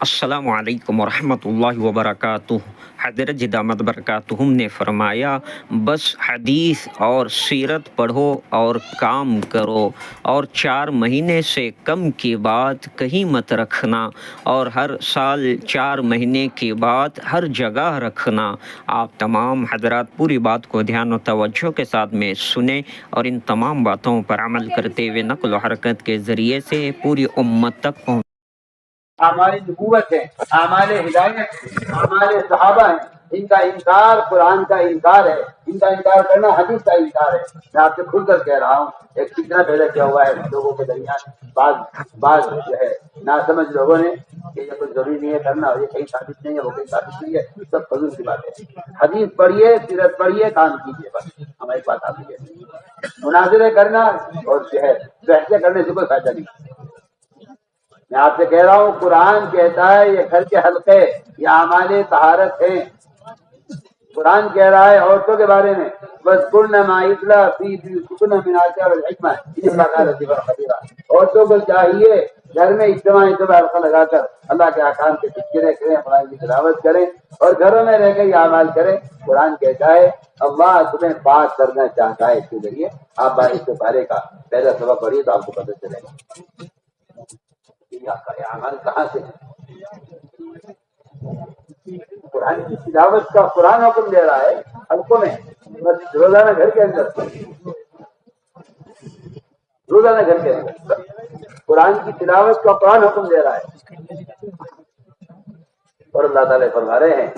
السلام علیکم ورحمۃ اللہ وبرکاتہ۔ حضرت جی دامت برکاتہم نے فرمایا بس حدیث اور سیرت پڑھو اور کام کرو، اور 4 مہینے سے کم کی بات کہیں مت رکھنا، اور ہر سال 4 مہینے کے بعد ہر جگہ رکھنا۔ آپ تمام حضرات پوری بات کو دھیان و توجہ کے ساتھ میں سنیں اور ان تمام باتوں پر عمل کرتے ہوئے نقل و حرکت کے ذریعے سے پوری امت تک پہنچ۔ ہماری نبوت ہے، ہمارے ہدایت ہے، ہمارے صحابہ ہیں، ان کا انکار قرآن کا انکار ہے، ان کا انکار کرنا حدیث کا انکار ہے۔ میں آپ سے کھل کر کہہ رہا ہوں، ایک فتنہ پیدا کیا ہوا ہے لوگوں کے درمیان، بعض جو ہے ناسمجھ لوگوں نے کہ یہ کوئی ضروری نہیں ہے کرنا، اور یہ کہیں ثابت نہیں ہے، وہ کہیں ثابت نہیں ہے، سب فضول کی بات ہے۔ حدیث پڑھیے، سیرت پڑھیے، کام کیجیے، بس ہم ایک بات آپ سے مناظرے کرنا اور جو ہے بحثیں کرنے سے کوئی فائدہ نہیں۔ میں آپ سے کہہ رہا ہوں، قرآن کہتا ہے یہ گھر کے حلقے یہ ہمارے طہارت ہیں۔ قرآن کہہ رہا ہے عورتوں کے بارے میں بس عورتوں کو چاہیے گھر میں اجتماع حلقہ لگا کر اللہ کے احکام کے تذکرے کریں، قرآن کی تلاوت کریں، اور گھروں میں رہ کر یہ اعمال کریں۔ قرآن کہتا ہے اللہ تمہیں پاک کرنا چاہتا ہے، اس کے ذریعے آپ 22 پارے کا پہلا سبق پڑھیے تو آپ کو پتہ چلے گا عمل کہاں سے ہے۔ قرآن کی تلاوت کا قرآن حکم دے رہا ہے حلقوں میں، بس روزانہ گھر کے اندر قرآن کی تلاوت کا قرآن حکم دے رہا ہے، اور اللہ تعالیٰ فرما رہے ہیں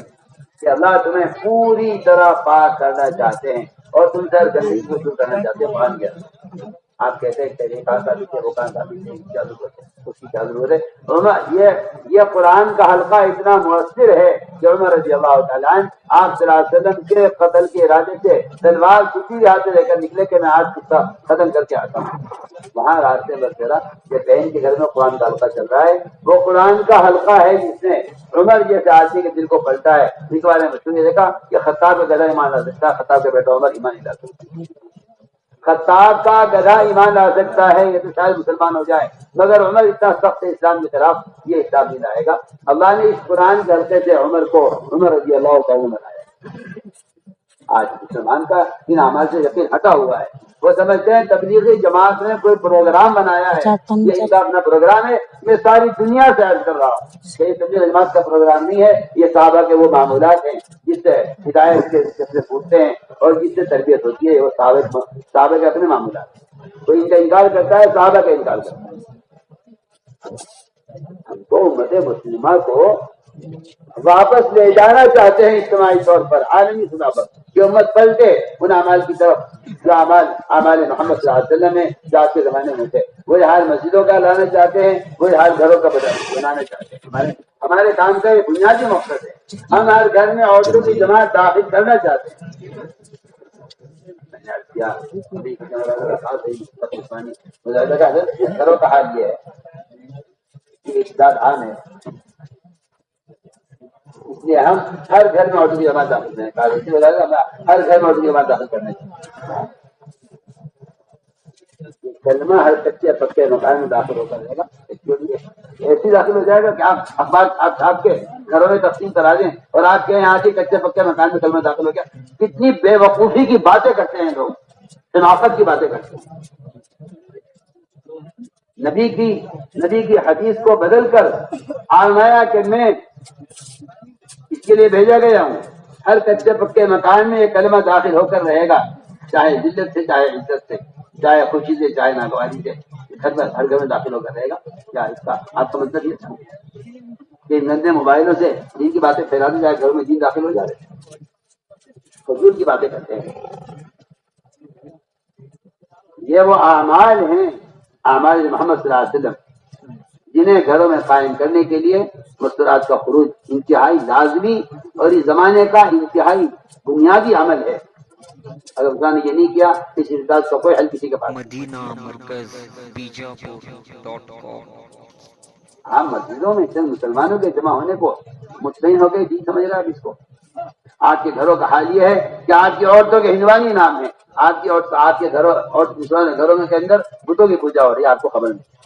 کہ اللہ تمہیں پوری طرح پاک کرنا چاہتے ہیں اور تم سے ہر گندگی کو دور کرنا چاہتے ہیں۔ قرآن کیا آپ کہتے ہیں کہ کہاں ثابت ہے، وہ کہاں ثابت ہے، کیا ضرورت ہے، اس کی کیا ضرورت ہے۔ یہ قرآن کا حلقہ اتنا مؤثر ہے کہ عمر رضی اللہ تعالیٰ عنہ آپ صلی اللہ علیہ وسلم کے قتل کے ارادے سے تلوار کسی ہاتھ سے لے کر نکلے کہ میں آج قصہ ختم کر کے آتا ہوں۔ وہاں راستے میں تیرا یہ بہن کے گھر میں قرآن کا حلقہ چل رہا ہے، وہ قرآن کا حلقہ ہے جس نے عمر جیسے آدمی کے دل کو پلٹا ہے۔ اس بارے میں نے دیکھا کہ خطاب کا گدھا ایمان لا سکتا ہے، خطاب کا بیٹا عمر ایمان نہیں لا سکتا۔ خطاب کا گدھا ایمان لا سکتا ہے، یہ تو شاید مسلمان ہو جائے، مگر عمر اتنا سخت ہے اسلام کے خلاف، یہ اسلام نہیں لائے گا۔ اللہ نے اس قرآن کے حلقے سے عمر رضی اللہ تعالیٰ بنایا۔ آج مسلمان کا ان اعمال سے یقین ہٹا ہوا ہے، وہ سمجھتے ہیں تبلیغی جماعت نے کوئی پروگرام بنایا ہے، یہ ان کا اپنا پروگرام ہے۔ میں ساری دنیا سے عرض کر رہا ہوں کہ یہ تبلیغی جماعت کا پروگرام نہیں ہے، یہ صحابہ کے وہ معمولات ہیں جس سے ہدایت کے پوچھتے ہیں اور جس سے تربیت ہوتی ہے، وہ صحابہ کے اپنے معمولات ہیں۔ کوئی ان کا انکار کرتا ہے، صحابہ کا انکار کرتا ہے۔ ہم کو امت مسلمہ کو واپس لے جانا چاہتے ہیں اجتماعی طور پر، عالمی سطح پر، کہ امت پلٹے ان اعمال کی طرف جو اعمال محمد صلی اللہ علیہ وسلم میں جو آج کے زمانے میں تھے۔ وہی حال مسجدوں کا لانا چاہتے ہیں، وہی حال گھروں کا بنانا چاہتے ہیں۔ ہمارے کام کا یہ بنیادی مقصد ہے، ہم ہر گھر میں عورتوں کی جماعت داخل کرنا چاہتے ہیں۔ گھروں کا حال یہ ہے کہ اقتدار عام ہے، اس لیے ہم ہر گھر میں عورتوں کی جماعت داخل کریں، ہر گھر میں عورتوں کی جماعت داخل کرنا چاہیے۔ کلمہ ہر کچے پکے مکان میں داخل ہوتا رہے گا، ایسی داخل ہو جائے گا کہ آپ چھاپ کے گھروں میں تقسیم کرا دیں اور آپ کے یہاں کے کچے پکے مکان میں کلمہ داخل ہو گیا۔ کتنی بے وقوفی کی باتیں کرتے ہیں لوگ، شناخت کی باتیں کرتے ہیں۔ نبی کی حدیث کو بدل کر آمایا کہ میں اس کے لیے بھیجا گیا ہوں، ہر کچے پکے مکان میں یہ کلمہ داخل ہو کر رہے گا، چاہے ذلت سے، چاہے عزت سے، چاہے خوشی سے، چاہے ناگواری سے، ہر گھر میں داخل ہو کر رہے گا۔ کیا اس کا آپ کا مطلب یہ تھا کہ ان گندے موبائلوں سے دین کی باتیں پھیلا دی جائے، گھروں میں دین داخل ہو جائے؟ فضول کی باتیں کرتے ہیں۔ یہ وہ اعمال ہیں، اعمال محمد صلی اللہ علیہ وسلم، جنہیں گھروں میں قائم کرنے کے لیے مستورات کا خروج انتہائی لازمی اور اس زمانے کا انتہائی بنیادی عمل ہے۔ اگر انسان نے یہ نہیں کیا، اس اجداد کا کوئی حل کسی کے پاس۔ مدینہ مرکز بیجاپور.com۔ ہم مسجدوں میں چند مسلمانوں کے جمع ہونے کو مطمئن ہو گئے، دین سمجھ رہا ہے اس کو۔ آج کے گھروں کا حال یہ ہے کہ آج کی عورتوں کے ہندوانی نام ہے، آج کے گھروں کے اندر بتوں کی پوجا ہو رہی ہے، آپ کو خبر نہیں۔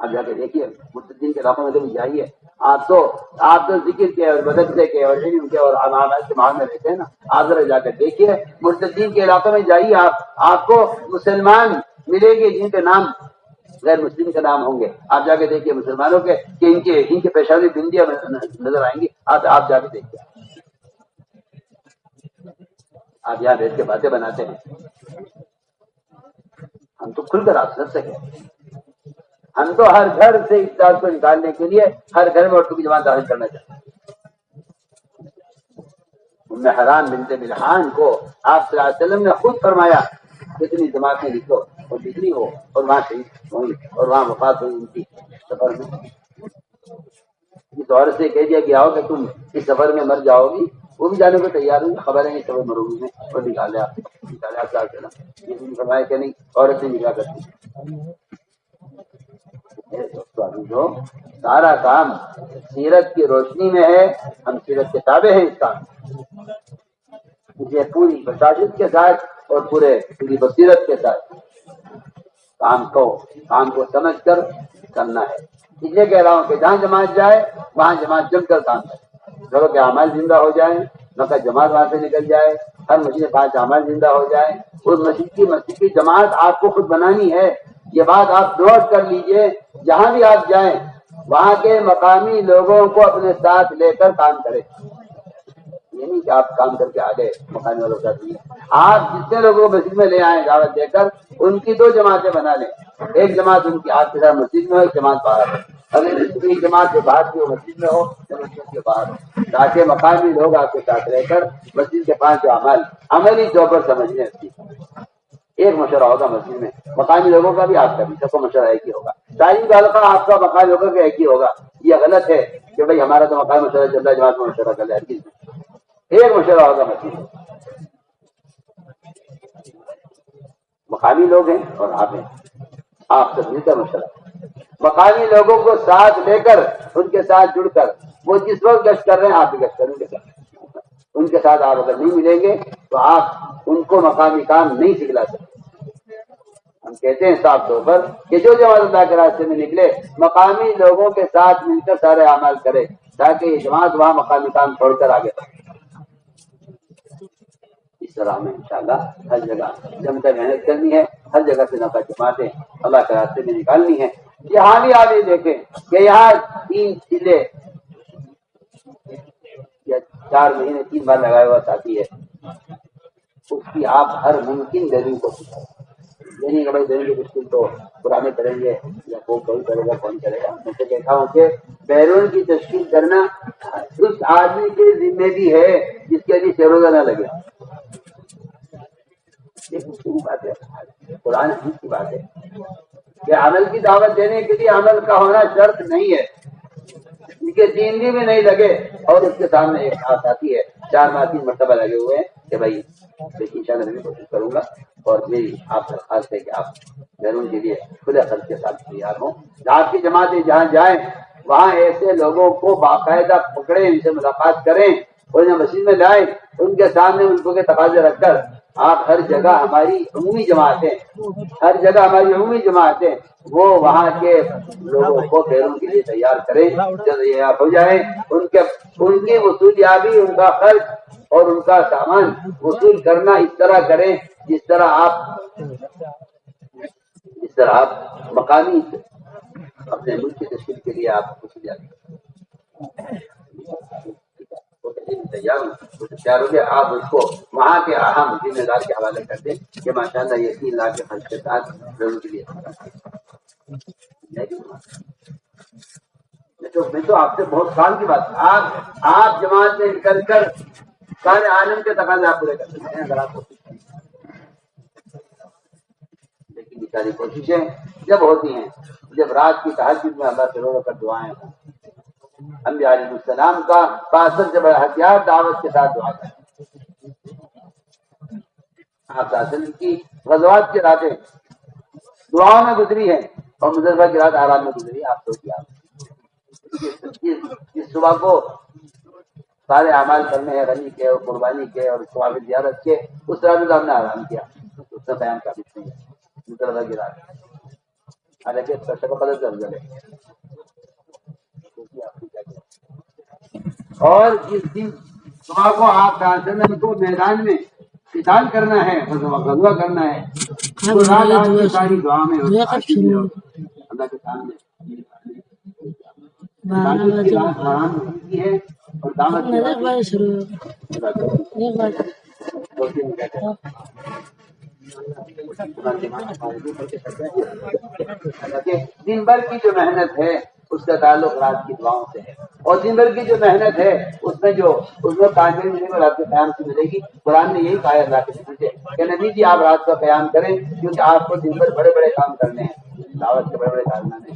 آپ جا کے دیکھیے مرتدین کے علاقوں میں کبھی جائیے، آپ تو ذکر کے اور مدرسے کے اور علم کے اور عمارت کے ماحول میں رہتے ہیں نا، آپ ذرا جا کے دیکھیے مرتدین کے علاقوں میں جائیے، آپ کو مسلمان ملے گے جن کے نام غیر مسلم کے نام ہوں گے. آپ جا کے دیکھیے مسلمانوں کے کہ ان کے پیشانی بندیاں نظر آئیں گی. آپ جا کے دیکھیے. آپ یہاں بیٹھ کے باتیں بناتے ہیں، ہم تو کھل کر آپ سب سے کہیں، ہم تو ہر گھر سے افطار کو نکالنے کے لیے ہر گھر میں عورتوں کی جماعت داخل کرنا چاہتے ہیں. حرام بنت ملحان کو آپ صلی اللہ علیہ وسلم نے خود فرمایا کتنی جماعتیں لکھو اور لکھنی ہو اور وہاں شہید ہوئی اور وہاں وفات ہوئی ان کی سفر میں. اس عورت سے کہہ دیا کہ آؤ کہ تم اس سفر میں مر جاؤ گی، وہ بھی جانے کو تیار ہوئی. خبر ہے کہ سفر مروگی میں اور نکالے فرمایا کہ نہیں عورت سے نکلا کرتی. جو سارا کام سیرت کی روشنی میں ہے، ہم سیرت کے تابع ہیں. اس کام اسے پوری بصاحت کے ساتھ اور پوری بصیرت کے ساتھ کام کو سمجھ کر کرنا ہے. اس لیے کہہ رہا ہوں کہ جہاں جماعت جائے وہاں جماعت جم کر کام کرے. گھروں کے اعمال زندہ ہو جائیں، نہ جماعت وہاں سے نکل جائے. ہر مسجد 5 اعمال زندہ ہو جائیں. اس مسجد کی جماعت آپ کو خود بنانی ہے. یہ بات آپ نوٹ کر لیجئے، جہاں بھی آپ جائیں وہاں کے مقامی لوگوں کو اپنے ساتھ لے کر کام کریں. یہ نہیں کہ آپ کام کر کے آ گئے مقامی والوں کا دیا. آپ جتنے لوگوں کو مسجد میں لے آئیں دعوت دے کر ان کی 2 جماعتیں بنا لیں. ایک جماعت ان کی آپ کے ساتھ مسجد میں ہو، ایک جماعت باہر ہو. اگر ایک جماعت کے باہر کی ہو مسجد میں ہو یا مسجد کے باہر ہو، تاکہ مقامی لوگ آپ کے ساتھ رہ کر مسجد کے 5 اعمال عملی طور پر سمجھنے. ایک مشورہ ہوگا مسجد میں، مقامی لوگوں کا بھی آپ کا بھی، سب کو مشورہ ایک ہی ہوگا. تعلیم کا حلقہ آپ کا مقامی لوگوں کا ایک ہی ہوگا. یہ غلط ہے کہ بھائی ہمارا تو مقامی مشورہ چل رہا ہے، جماعت میں مشورہ کر لے. ایک مشورہ ہوگا مسجد میں، مقامی لوگ ہیں اور آپ ہیں، آپ سب مل کر مشورہ. مقامی لوگوں کو ساتھ لے کر ان کے ساتھ جڑ کر وہ جس وقت گشت کر رہے ہیں آپ بھی گشت کریں گے. ان کے ساتھ آپ اگر نہیں ملیں گے تو آپ ان کو مقامی کام نہیں سکھلا سکتے. ہم کہتے ہیں صاف طور پر کہ جو جماعت اللہ کے راستے میں نکلے مقامی لوگوں کے ساتھ مل کر سارے اعمال کرے، تاکہ یہ جماعت وہاں مقامی کام چھوڑ کر آگے بڑھے. اس طرح ہمیں انشاءاللہ ہر جگہ جم کر محنت کرنی ہے. ہر جگہ سے نفع جماعتیں اللہ کے راستے میں نکالنی ہے. یہاں بھی آپ یہ دیکھیں کہ یہاں 3 چیزیں یا 4 مہینے 3 بار لگایا ہوا ساتھی ہے، اس کی آپ ہر ممکن دلیل کو سکھائیں. یعنی کہ بھائی دلیل کی مشکل تو پرانے کریں گے یا کوئی کرے گا، کون کرے گا. میں سے کہتا ہوں کہ بیرون کی تشکیل کرنا اس آدمی کے ذمہ بھی ہے جس کے لیے روزہ نہ لگے. بات ہے قرآن حدیث کی بات ہے کہ عمل کی دعوت دینے کے لیے عمل کا ہونا شرط نہیں ہے. اس کے دین بھی نہیں لگے اور اس کے سامنے ایک ہاتھ آتی ہے 4 ماہ 3 مرتبہ لگے ہوئے ہیں کہ بھائی انشاءاللہ میں کوشش کروں گا. اور میری آپ درخواست ہے کہ آپ بیرون کے لیے کھلے خرچ کے ساتھ تیار ہوں. آپ کی جماعتیں جہاں جائیں وہاں ایسے لوگوں کو باقاعدہ پکڑیں، ان سے ملاقات کریں اور انہیں مسجد میں لائیں. ان کے سامنے ان کو کے تقاضے رکھ کر آپ ہر جگہ ہماری عمومی جماعتیں وہ وہاں کے لوگوں کو بیرون کے لیے تیار کریں. جب یہ ہو جائیں ان کی وصولیابی، ان کا خرچ اور ان کا سامان وصول کرنا اس طرح کریں جس طرح آپ مقامی اپنے ملک کی تشکیل کے لیے آپ تیار ہو گیا. آپ اس کو وہاں کے اہم ذمہ دار کے حوالے کر دیں کہ ماشاءاللہ یہ 3 لاکھ کے خرچ کے ساتھ ضرور کے لیے. میں تو آپ سے بہت سال کی بات ہے. آپ جماعت میں نکل کر سارے عالم کے تقاضے آپ پورے کر سکتے ہیں اگر آپ کو. لیکن یہ ساری کوششیں جب ہوتی ہیں جب رات کی تہجد میں اللہ سے رو کر دعائیں ہوں. انبیاء علیہ السلام کا 62 سے بڑا ہتھیار دعوت کے ساتھ دعا کریں. آپ کی غزوات کی راتیں دعاؤں میں گزری ہیں اور مظفر کی رات آرام میں گزری. آپ تو کیا اس صبح کو سارے اعمال کرنے ہیں، غنی کے اور قربانی کے اور ثواب زیارت کے، اس رات میں ہم نے آرام کیا. اس کا بیان کافی نہیں ہے. مظفر کی رات حالانکہ اس کا شکل بدل افضل ہے. اور جس دن صبح کو آپ ڈالتے کو میدان میں قتال کرنا ہے، غزوہ کرنا ہے، تو رات آپ کی ساری دعا میں اللہ کے سامنے عبادت کی رات حرام ہوتی ہے اور دعوت کی دن بھر کی جو محنت ہے اس کا تعلق رات کی دعاؤں سے ہے، اور دن بھر کی جو محنت ہے اس میں کامیابی ملے گی، رات کے قیام سے ملے گی. قرآن نے یہی کہا اللہ کے نبی سے کہ نبی جی آپ رات کا قیام کریں، کیونکہ آپ کو دن بھر بڑے بڑے کام کرنے ہیں، دعوت کے بڑے بڑے کارنامے.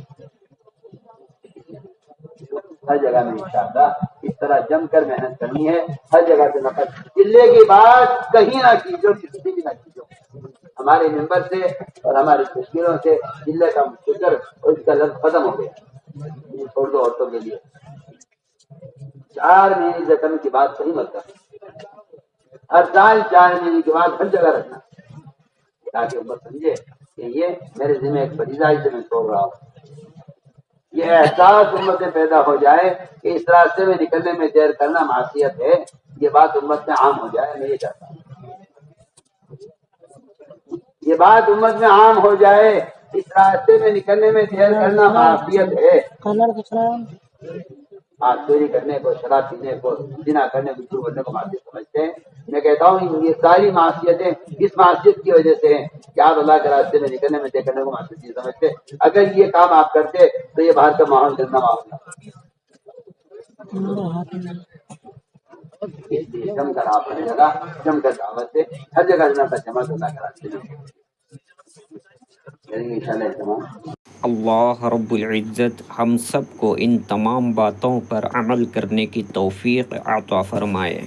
ہر جگہ میں انشاءاللہ اس طرح جم کر محنت کرنی ہے، ہر جگہ سے نفرت چلے کی بات کہیں نہ کیجو، کسی سے بھی نہ کیجو. ہمارے ممبر سے اور ہماری تشکیلوں سے چلے کا فکر اور اس کا لفظ ختم ہو گیا. چھوڑ دو عورتوں کے لیے 4 مہینے زخم کی بات صحیح مت کرنا. ہر سال 4 مہینے کے بعد ہر جگہ رکھنا، تاکہ امت سمجھے کہ یہ میرے ذمہ ایک فریضہ ہے، میں چھوڑ رہا ہوں. یہ احساس امت میں پیدا ہو جائے کہ اس راستے میں نکلنے میں دیر کرنا معصیت ہے. یہ بات امت میں عام ہو جائے، میں یہ چاہتا ہوں یہ بات امت میں عام ہو جائے، اس راستے میں نکلنے میں دیر کرنا معصیت ہے. آپ چوری کرنے کو، شراب پینے کو، زنا کرنے کو، جھوٹ بولنے کو معصیت سمجھتے ہیں. میں کہتا ہوں یہ ساری معصیتیں اس معصیت کی وجہ سے ہیں کہ آپ اللہ کے راستے میں نکلنے میں دیر کرنے کو معصیت نہیں سمجھتے. اگر یہ کام آپ کرتے تو یہ باہر کا ماحول گندہ ماحول تھا. جم کر آپ نے لگا، جم کر دعوت سے ہر جگہ جمع کرنا کراتے ہیں. اللہ رب العزت ہم سب کو ان تمام باتوں پر عمل کرنے کی توفیق عطا فرمائے.